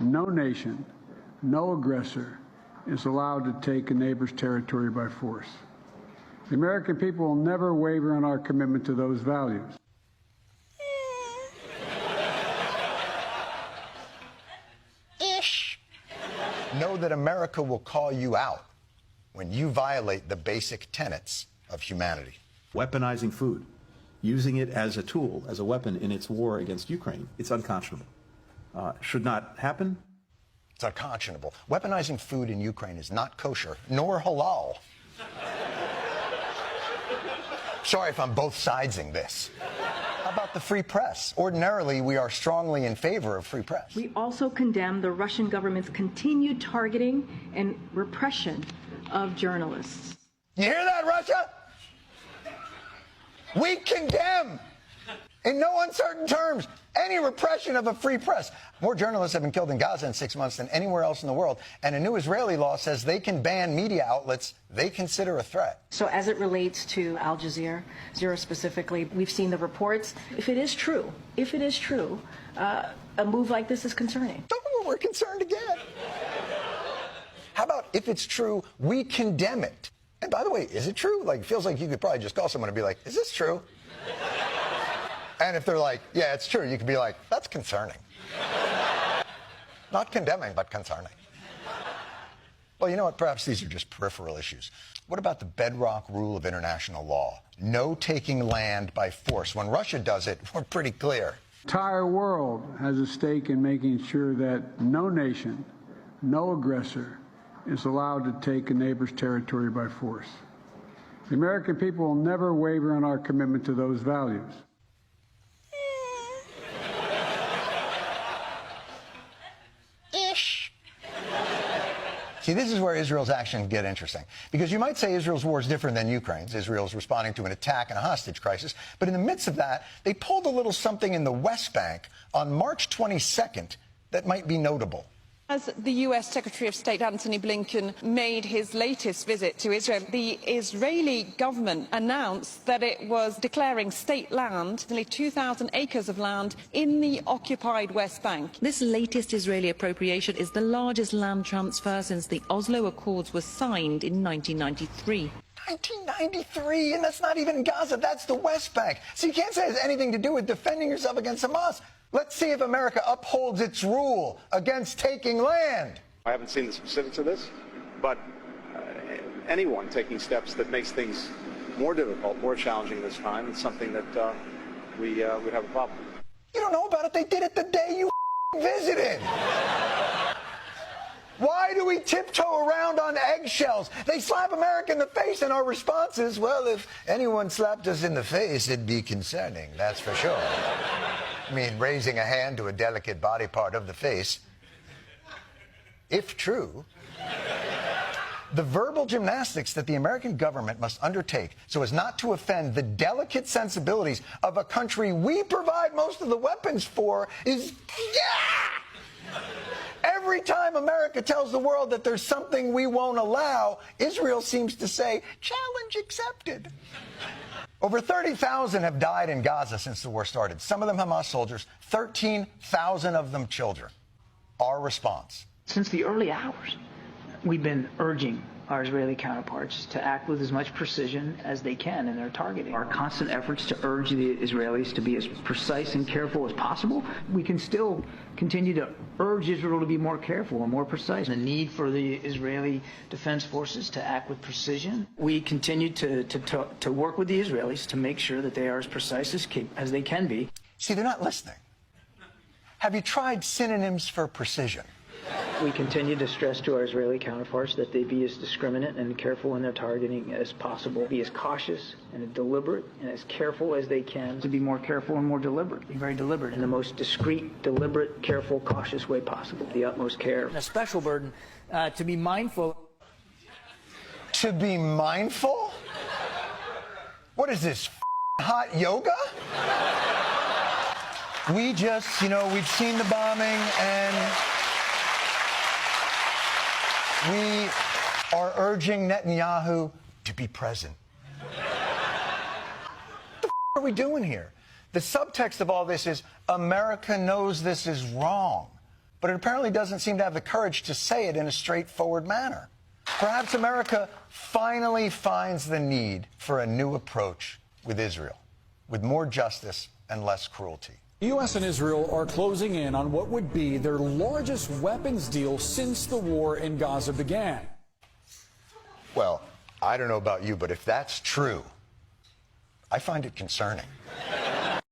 No nation, no aggressor is allowed to take a neighbor's territory by force. The American people will never waver in our commitment to those values. Know that America will call you out when you violate the basic tenets of humanity. Weaponizing food, using it as a tool, as a weapon in its war against Ukraine, it's unconscionable. Should not happen. It's unconscionable. Weaponizing food in Ukraine is not kosher, nor halal. Sorry if I'm both sidesing this. How about the free press? Ordinarily, we are strongly in favor of free press. We also condemn the Russian government's continued targeting and repression of journalists. You hear that, Russia? We condemn, in no uncertain terms, any repression of a free press. More journalists have been killed in Gaza in 6 months than anywhere else in the world, and a new Israeli law says they can ban media outlets they consider a threat. So as it relates to Al Jazeera specifically, we've seen the reports. If it is true, a move like this is concerning. Oh, we're concerned again. How about if it's true, we condemn it? And by the way, is it true? Like, it feels like you could probably just call someone and be like, is this true? And if they're like, yeah, it's true, you could be like, that's concerning. Not condemning, but concerning. Well, you know what? Perhaps these are just peripheral issues. What about the bedrock rule of international law? No taking land by force. When Russia does it, we're pretty clear. The entire world has a stake in making sure that no nation, no aggressor is allowed to take a neighbor's territory by force. The American people will never waver in our commitment to those values. See, this is where Israel's actions get interesting. Because you might say Israel's war is different than Ukraine's. Israel's responding to an attack and a hostage crisis. But in the midst of that, they pulled a little something in the West Bank on March 22nd that might be notable. As the U.S. Secretary of State Antony Blinken made his latest visit to Israel, the Israeli government announced that it was declaring state land, nearly 2,000 acres of land, in the occupied West Bank. This latest Israeli appropriation is the largest land transfer since the Oslo Accords were signed in 1993. 1993, and that's not even Gaza, that's the West Bank. So you can't say it has anything to do with defending yourself against Hamas. Let's see if America upholds its rule against taking land. I haven't seen the specifics of this, but anyone taking steps that makes things more difficult, more challenging this time, it's something that we would have a problem with. You don't know about it. They did it the day you visited. Why do we tiptoe around on eggshells? They slap America in the face, and our response is, well, if anyone slapped us in the face, it'd be concerning, that's for sure. I mean, raising a hand to a delicate body part of the face. If true, the verbal gymnastics that the American government must undertake so as not to offend the delicate sensibilities of a country we provide most of the weapons for is... Every time America tells the world that there's something we won't allow, Israel seems to say, challenge accepted. Over 30,000 have died in Gaza since the war started. Some of them Hamas soldiers, 13,000 of them children. Our response. Since the early hours, we've been urging our Israeli counterparts to act with as much precision as they can in their targeting. Our constant efforts to urge the Israelis to be as precise and careful as possible, we can still continue to urge Israel to be more careful and more precise. The need for the Israeli Defense Forces to act with precision. We continue to work with the Israelis to make sure that they are as precise as they can be. See, they're not listening. Have you tried synonyms for precision? We continue to stress to our Israeli counterparts that they be as discriminate and careful in their targeting as possible, be as cautious and deliberate and as careful as they can, to be more careful and more deliberate, be very deliberate in the most discreet, deliberate, careful, cautious way possible, the utmost care. And a special burden to be mindful. To be mindful? What is this, hot yoga? We just, we've seen the bombing and we are urging Netanyahu to be present. What the are we doing here? The subtext of all this is America knows this is wrong. but it apparently doesn't seem to have the courage to say it in a straightforward manner. Perhaps America finally finds the need for a new approach with Israel, with more justice and less cruelty. The U.S. and Israel are closing in on what would be their largest weapons deal since the war in Gaza began. Well, I don't know about you, but if that's true, I find it concerning.